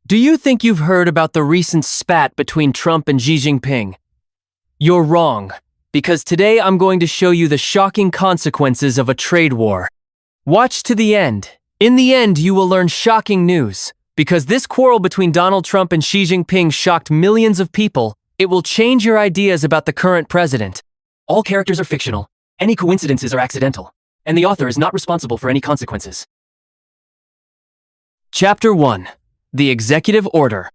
Do you think you've heard about the recent spat between Trump and Xi Jinping? You're wrong, because today I'm going to show you the shocking consequences of a trade war. Watch to the end. In the end, you will learn shocking news. Because this quarrel between Donald Trump and Xi Jinping shocked millions of people, it will change your ideas about the current president. All characters are fictional. Any coincidences are accidental. And the author is not responsible for any consequences. Chapter 1. The Executive Order.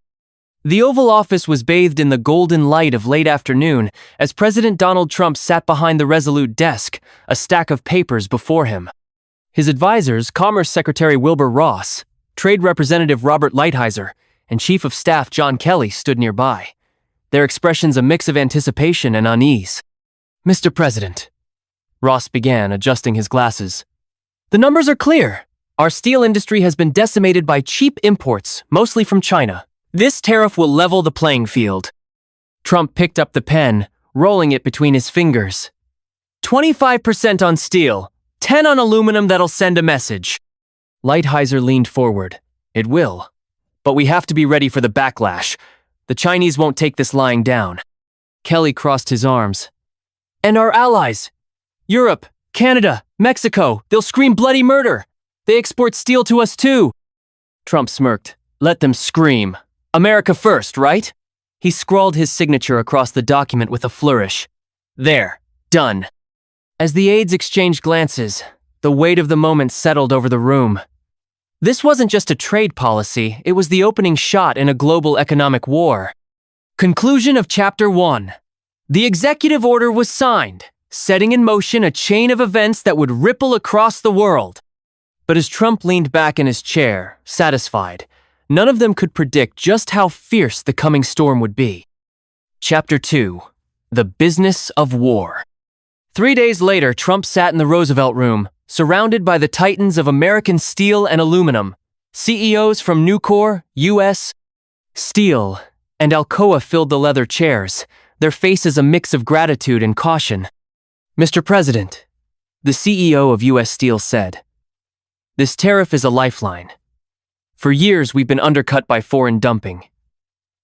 The Oval Office was bathed in the golden light of late afternoon as President Donald Trump sat behind the resolute desk, a stack of papers before him. His advisors, Commerce Secretary Wilbur Ross, Trade Representative Robert Lighthizer, and Chief of Staff John Kelly stood nearby, their expressions a mix of anticipation and unease. Mr. President, Ross began, adjusting his glasses. The numbers are clear. Our steel industry has been decimated by cheap imports, mostly from China. This tariff will level the playing field. Trump picked up the pen, rolling it between his fingers. 25% on steel, 10% on aluminum. That'll send a message. Lighthizer leaned forward. It will. But we have to be ready for the backlash. The Chinese won't take this lying down. Kelly crossed his arms. And our allies? Europe, Canada, Mexico, they'll scream bloody murder. They export steel to us too. Trump smirked. Let them scream. America first, right? He scrawled his signature across the document with a flourish. There. Done. As the aides exchanged glances, the weight of the moment settled over the room. This wasn't just a trade policy, it was the opening shot in a global economic war. Conclusion of Chapter 1. The executive order was signed, setting in motion a chain of events that would ripple across the world. But as Trump leaned back in his chair, satisfied, none of them could predict just how fierce the coming storm would be. Chapter 2. The Business of War. 3 days later, Trump sat in the Roosevelt Room, surrounded by the titans of American steel and aluminum, CEOs from Nucor, U.S. Steel, and Alcoa filled the leather chairs, their faces a mix of gratitude and caution. Mr. President, the CEO of U.S. Steel said, this tariff is a lifeline. For years, we've been undercut by foreign dumping.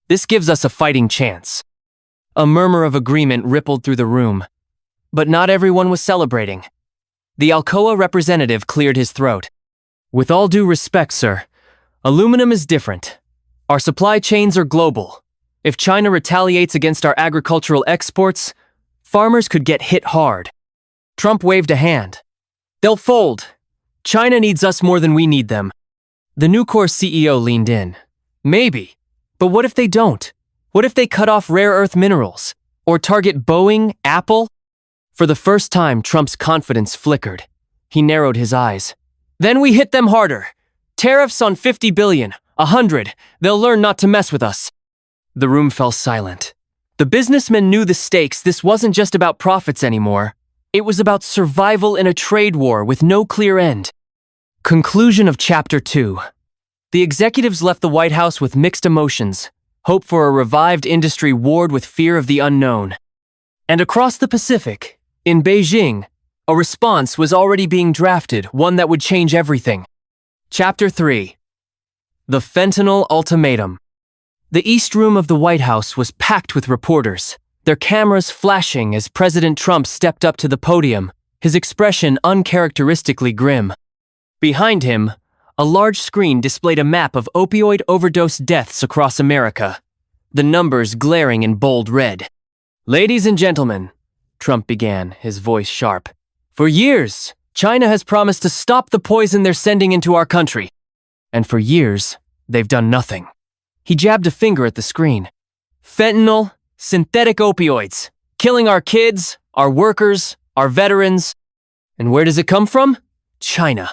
This gives us a fighting chance. A murmur of agreement rippled through the room, but not everyone was celebrating. The Alcoa representative cleared his throat. With all due respect, sir, aluminum is different. Our supply chains are global. If China retaliates against our agricultural exports, farmers could get hit hard. Trump waved a hand. They'll fold. China needs us more than we need them. The Nucor CEO leaned in. Maybe. But what if they don't? What if they cut off rare earth minerals? Or target Boeing, Apple? For the first time, Trump's confidence flickered. He narrowed his eyes. Then we hit them harder. Tariffs on 50 billion, 100. They'll learn not to mess with us. The room fell silent. The businessmen knew the stakes. This wasn't just about profits anymore. It was about survival in a trade war with no clear end. Conclusion of Chapter 2. The executives left the White House with mixed emotions, hope for a revived industry warred with fear of the unknown. And across the Pacific, in Beijing, a response was already being drafted, one that would change everything. Chapter 3. The Fentanyl Ultimatum. The East Room of the White House was packed with reporters, their cameras flashing as President Trump stepped up to the podium, his expression uncharacteristically grim. Behind him, a large screen displayed a map of opioid overdose deaths across America, the numbers glaring in bold red. Ladies and gentlemen, Trump began, his voice sharp. For years, China has promised to stop the poison they're sending into our country. And for years, they've done nothing. He jabbed a finger at the screen. Fentanyl, synthetic opioids, killing our kids, our workers, our veterans. And where does it come from? China.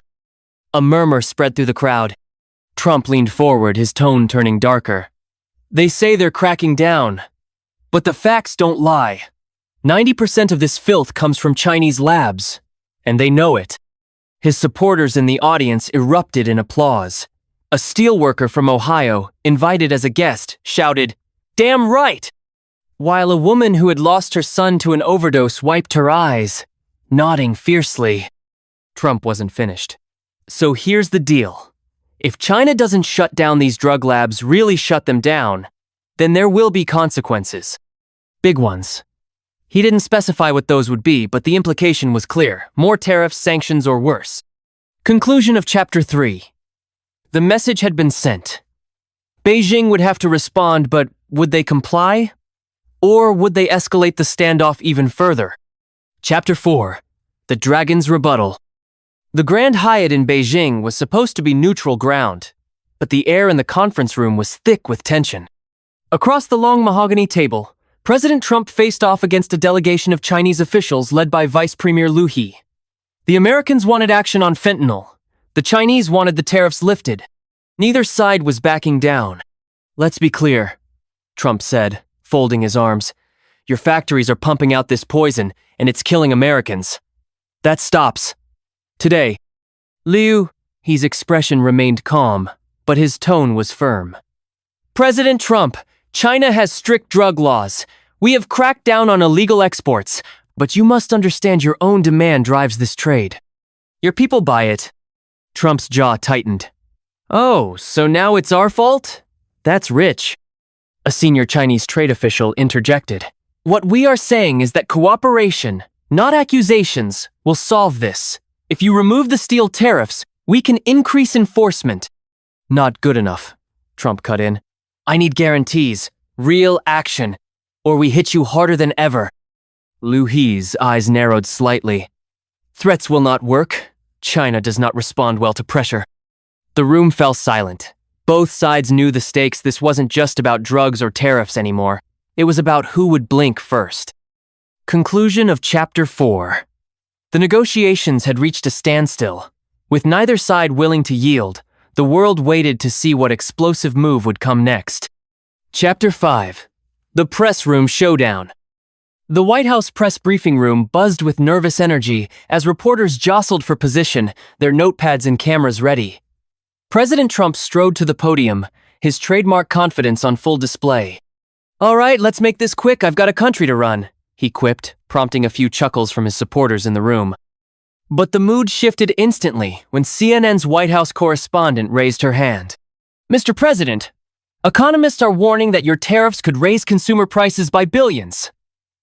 A murmur spread through the crowd. Trump leaned forward, his tone turning darker. They say they're cracking down, but the facts don't lie. 90% of this filth comes from Chinese labs, and they know it. His supporters in the audience erupted in applause. A steelworker from Ohio, invited as a guest, shouted, "Damn right!" While a woman who had lost her son to an overdose wiped her eyes, nodding fiercely. Trump wasn't finished. So here's the deal. If China doesn't shut down these drug labs, really shut them down, then there will be consequences. Big ones. He didn't specify what those would be, but the implication was clear. More tariffs, sanctions, or worse. Conclusion of Chapter 3. The message had been sent. Beijing would have to respond, but would they comply? Or would they escalate the standoff even further? Chapter 4. The Dragon's Rebuttal. The Grand Hyatt in Beijing was supposed to be neutral ground, but the air in the conference room was thick with tension. Across the long mahogany table, President Trump faced off against a delegation of Chinese officials led by Vice Premier Liu He. The Americans wanted action on fentanyl. The Chinese wanted the tariffs lifted. Neither side was backing down. "Let's be clear," Trump said, folding his arms. "Your factories are pumping out this poison, and it's killing Americans. That stops. Today." His expression remained calm, but his tone was firm. "President Trump, China has strict drug laws. We have cracked down on illegal exports, but you must understand your own demand drives this trade. Your people buy it." Trump's jaw tightened. "Oh, so now it's our fault? That's rich." A senior Chinese trade official interjected. "What we are saying is that cooperation, not accusations, will solve this. If you remove the steel tariffs, we can increase enforcement." "Not good enough," Trump cut in. "I need guarantees, real action, or we hit you harder than ever." Liu He's eyes narrowed slightly. "Threats will not work. China does not respond well to pressure." The room fell silent. Both sides knew the stakes. This wasn't just about drugs or tariffs anymore. It was about who would blink first. Conclusion of Chapter 4. The negotiations had reached a standstill. With neither side willing to yield, the world waited to see what explosive move would come next. Chapter 5. The Press Room Showdown. The White House press briefing room buzzed with nervous energy as reporters jostled for position, their notepads and cameras ready. President Trump strode to the podium, his trademark confidence on full display. "All right, let's make this quick. I've got a country to run," he quipped, prompting a few chuckles from his supporters in the room. But the mood shifted instantly when CNN's White House correspondent raised her hand. "Mr. President, economists are warning that your tariffs could raise consumer prices by billions.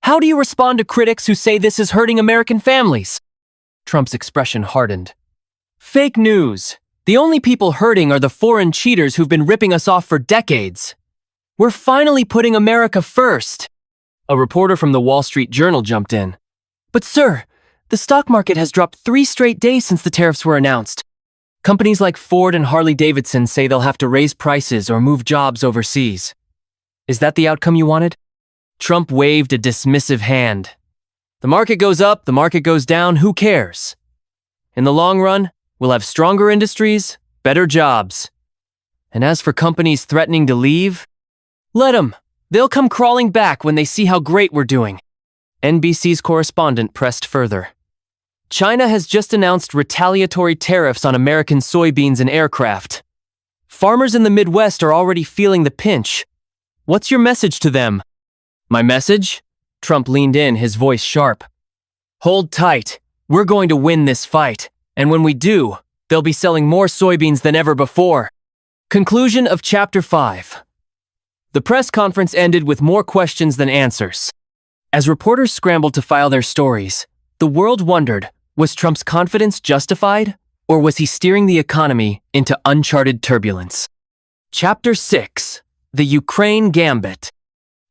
How do you respond to critics who say this is hurting American families?" Trump's expression hardened. "Fake news. The only people hurting are the foreign cheaters who've been ripping us off for decades. We're finally putting America first." A reporter from the Wall Street Journal jumped in. "But sir, the stock market has dropped 3 straight days since the tariffs were announced. Companies like Ford and Harley-Davidson say they'll have to raise prices or move jobs overseas. Is that the outcome you wanted?" Trump waved a dismissive hand. "The market goes up, the market goes down, who cares? In the long run, we'll have stronger industries, better jobs. And as for companies threatening to leave, let them. They'll come crawling back when they see how great we're doing." NBC's correspondent pressed further. "China has just announced retaliatory tariffs on American soybeans and aircraft. Farmers in the Midwest are already feeling the pinch. What's your message to them?" "My message?" Trump leaned in, his voice sharp. "Hold tight. We're going to win this fight. And when we do, they'll be selling more soybeans than ever before." Conclusion of Chapter 5. The press conference ended with more questions than answers. As reporters scrambled to file their stories, the world wondered, was Trump's confidence justified, or was he steering the economy into uncharted turbulence? Chapter 6. The Ukraine Gambit.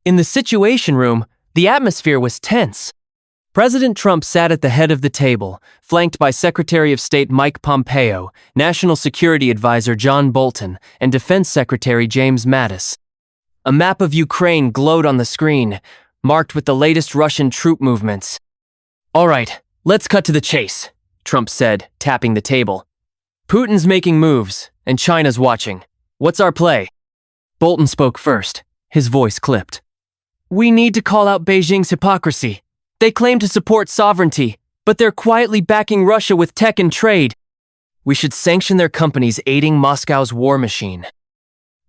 In the Situation Room, the atmosphere was tense. President Trump sat at the head of the table, flanked by Secretary of State Mike Pompeo, National Security Advisor John Bolton, and Defense Secretary James Mattis. A map of Ukraine glowed on the screen, marked with the latest Russian troop movements. "All right, let's cut to the chase," Trump said, tapping the table. "Putin's making moves, and China's watching. What's our play?" Bolton spoke first, his voice clipped. "We need to call out Beijing's hypocrisy. They claim to support sovereignty, but they're quietly backing Russia with tech and trade. We should sanction their companies aiding Moscow's war machine."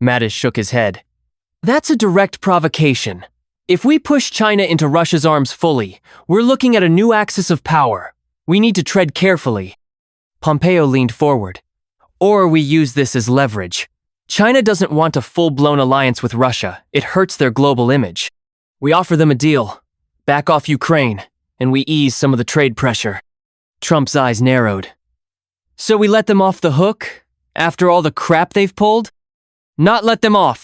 Mattis shook his head. "That's a direct provocation. If we push China into Russia's arms fully, we're looking at a new axis of power. We need to tread carefully." Pompeo leaned forward. Or we use this as leverage. China doesn't want a full-blown alliance with Russia. It hurts their global image. We offer them a deal. Back off Ukraine, and we ease some of the trade pressure. Trump's eyes narrowed. So we let them off the hook, after all the crap they've pulled? Not let them off,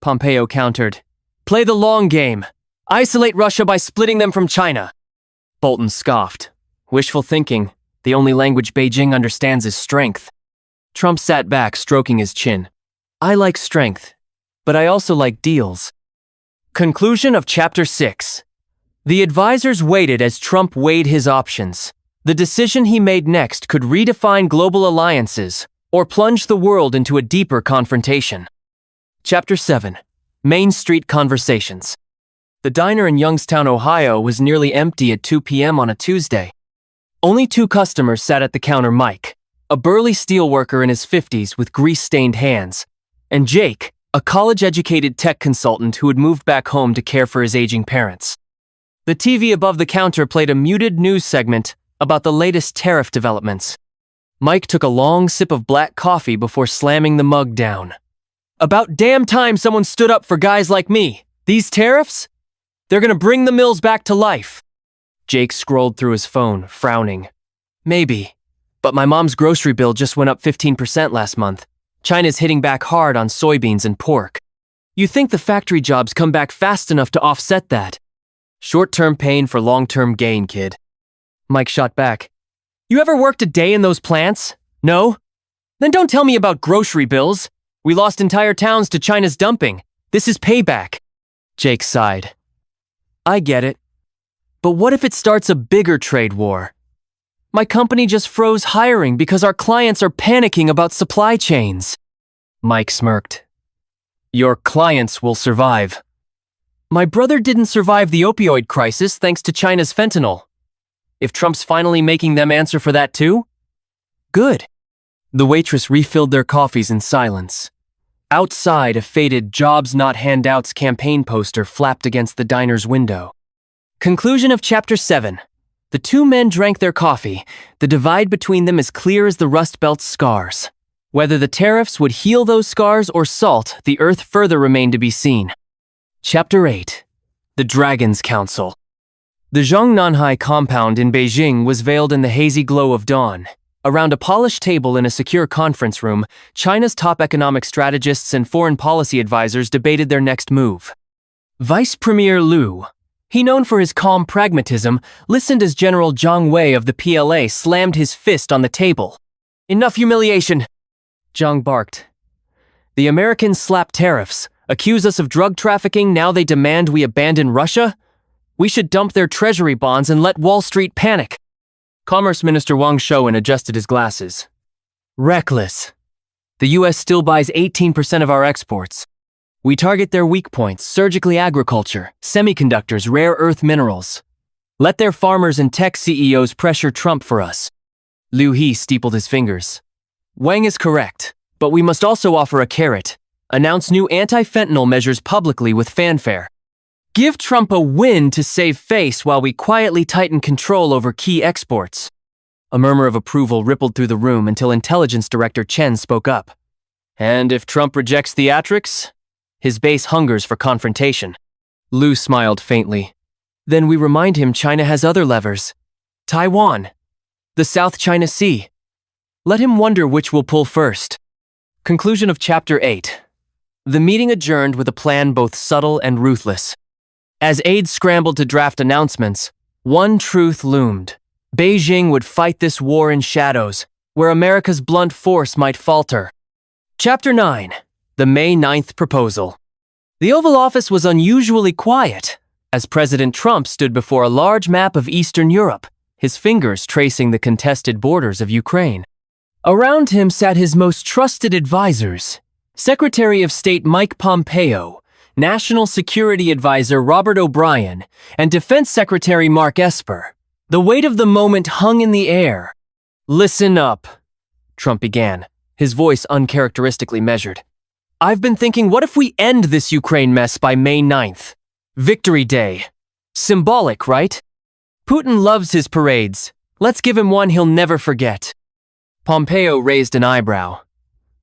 Pompeo countered. Play the long game. Isolate Russia by splitting them from China. Bolton scoffed. Wishful thinking. The only language Beijing understands is strength. Trump sat back, stroking his chin. I like strength, but I also like deals. Conclusion of Chapter 6. The advisors waited as Trump weighed his options. The decision he made next could redefine global alliances or plunge the world into a deeper confrontation. Chapter 7. Main Street Conversations. The diner in Youngstown, Ohio was nearly empty at 2 p.m. on a Tuesday. Only 2 customers sat at the counter: Mike, a burly steelworker in his 50s with grease-stained hands, and Jake, a college-educated tech consultant who had moved back home to care for his aging parents. The TV above the counter played a muted news segment about the latest tariff developments. Mike took a long sip of black coffee before slamming the mug down. About damn time someone stood up for guys like me. These tariffs? They're gonna bring the mills back to life. Jake scrolled through his phone, frowning. Maybe, but my mom's grocery bill just went up 15% last month. China's hitting back hard on soybeans and pork. You think the factory jobs come back fast enough to offset that? Short-term pain for long-term gain, kid. Mike shot back. You ever worked a day in those plants? No? Then don't tell me about grocery bills. We lost entire towns to China's dumping. This is payback. Jake sighed. I get it. But what if it starts a bigger trade war? My company just froze hiring because our clients are panicking about supply chains. Mike smirked. Your clients will survive. My brother didn't survive the opioid crisis thanks to China's fentanyl. If Trump's finally making them answer for that too? Good. The waitress refilled their coffees in silence. Outside, a faded Jobs Not Handouts campaign poster flapped against the diner's window. Conclusion of Chapter 7. The 2 men drank their coffee, the divide between them as clear as the Rust Belt's scars. Whether the tariffs would heal those scars or salt the earth further remained to be seen. Chapter 8. The Dragon's Council. The Zhongnanhai compound in Beijing was veiled in the hazy glow of dawn. Around a polished table in a secure conference room, China's top economic strategists and foreign policy advisors debated their next move. Vice Premier Liu, he known for his calm pragmatism, listened as General Zhang Wei of the PLA slammed his fist on the table. Enough humiliation, Zhang barked. The Americans slap tariffs, accuse us of drug trafficking, now they demand we abandon Russia? We should dump their treasury bonds and let Wall Street panic. Commerce Minister Wang Shouwen adjusted his glasses. Reckless. The U.S. still buys 18% of our exports. We target their weak points: surgically agriculture, semiconductors, rare earth minerals. Let their farmers and tech CEOs pressure Trump for us. Liu He steepled his fingers. Wang is correct, but we must also offer a carrot. Announce new anti-fentanyl measures publicly with fanfare. Give Trump a win to save face while we quietly tighten control over key exports. A murmur of approval rippled through the room until Intelligence Director Chen spoke up. And if Trump rejects theatrics? His base hungers for confrontation. Liu smiled faintly. Then we remind him China has other levers. Taiwan. The South China Sea. Let him wonder which will pull first. Conclusion of Chapter 8. The meeting adjourned with a plan both subtle and ruthless. As aides scrambled to draft announcements, one truth loomed. Beijing would fight this war in shadows, where America's blunt force might falter. Chapter 9. The May 9th Proposal. The Oval Office was unusually quiet, as President Trump stood before a large map of Eastern Europe, his fingers tracing the contested borders of Ukraine. Around him sat his most trusted advisors: Secretary of State Mike Pompeo, National Security Advisor Robert O'Brien, and Defense Secretary Mark Esper. The weight of the moment hung in the air. Listen up, Trump began, his voice uncharacteristically measured. I've been thinking, what if we end this Ukraine mess by May 9th? Victory Day. Symbolic, right? Putin loves his parades. Let's give him one he'll never forget. Pompeo raised an eyebrow.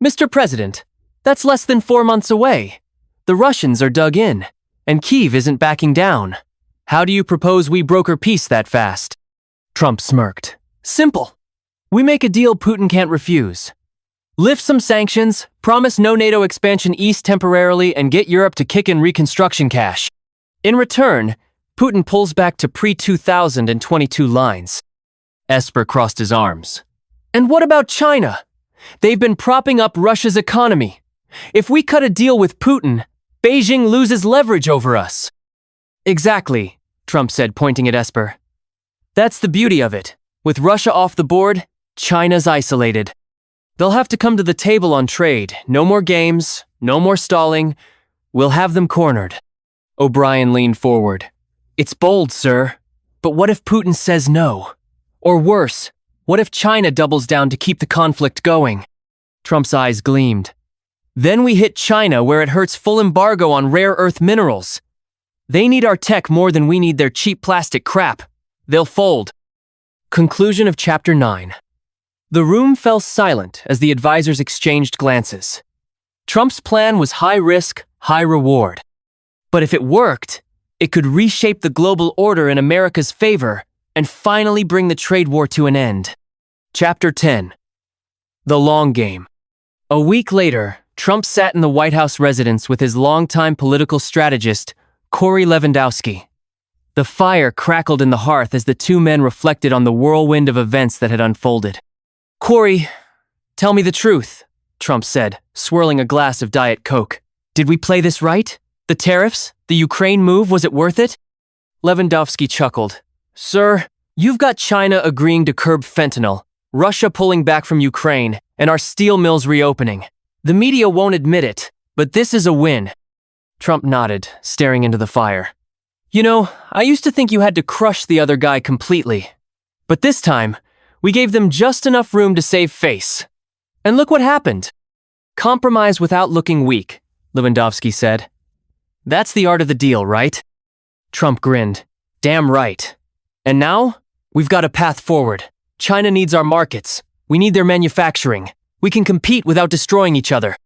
Mr. President, that's less than 4 months away. The Russians are dug in, and Kyiv isn't backing down. How do you propose we broker peace that fast? Trump smirked. Simple. We make a deal Putin can't refuse. Lift some sanctions, promise no NATO expansion east temporarily, and get Europe to kick in reconstruction cash. In return, Putin pulls back to pre-2022 lines. Esper crossed his arms. And what about China? They've been propping up Russia's economy. If we cut a deal with Putin, Beijing loses leverage over us. Exactly, Trump said, pointing at Esper. That's the beauty of it. With Russia off the board, China's isolated. They'll have to come to the table on trade. No more games, no more stalling. We'll have them cornered. O'Brien leaned forward. It's bold, sir. But what if Putin says no? Or worse, what if China doubles down to keep the conflict going? Trump's eyes gleamed. Then we hit China where it hurts full embargo on rare earth minerals. They need our tech more than we need their cheap plastic crap. They'll fold. Conclusion of Chapter 9. The room fell silent as the advisors exchanged glances. Trump's plan was high risk, high reward. But if it worked, it could reshape the global order in America's favor and finally bring the trade war to an end. Chapter 10. The Long Game. A week later, Trump sat in the White House residence with his longtime political strategist, Corey Lewandowski. The fire crackled in the hearth as the two men reflected on the whirlwind of events that had unfolded. Corey, tell me the truth, Trump said, swirling a glass of Diet Coke. Did we play this right? The tariffs? The Ukraine move, was it worth it? Lewandowski chuckled. Sir, you've got China agreeing to curb fentanyl, Russia pulling back from Ukraine, and our steel mills reopening. The media won't admit it, but this is a win. Trump nodded, staring into the fire. You know, I used to think you had to crush the other guy completely. But this time, we gave them just enough room to save face. And look what happened. Compromise without looking weak, Lewandowski said. That's the art of the deal, right? Trump grinned. Damn right. And now, we've got a path forward. China needs our markets. We need their manufacturing. We can compete without destroying each other.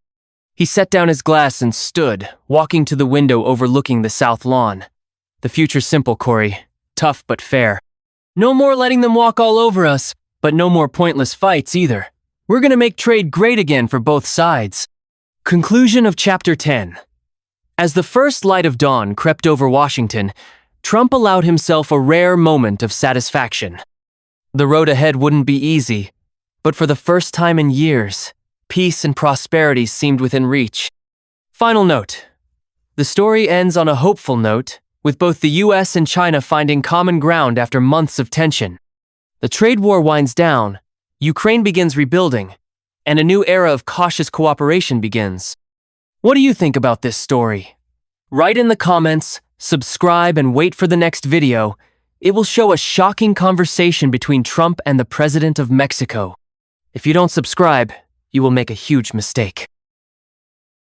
He set down his glass and stood, walking to the window overlooking the south lawn. The future's simple, Corey. Tough but fair. No more letting them walk all over us, but no more pointless fights either. We're gonna make trade great again for both sides. Conclusion of Chapter 10. As the first light of dawn crept over Washington, Trump allowed himself a rare moment of satisfaction. The road ahead wouldn't be easy, but for the first time in years, peace and prosperity seemed within reach. Final note. The story ends on a hopeful note, with both the US and China finding common ground after months of tension. The trade war winds down, Ukraine begins rebuilding, and a new era of cautious cooperation begins. What do you think about this story? Write in the comments, subscribe, and wait for the next video. It will show a shocking conversation between Trump and the President of Mexico. If you don't subscribe, you will make a huge mistake.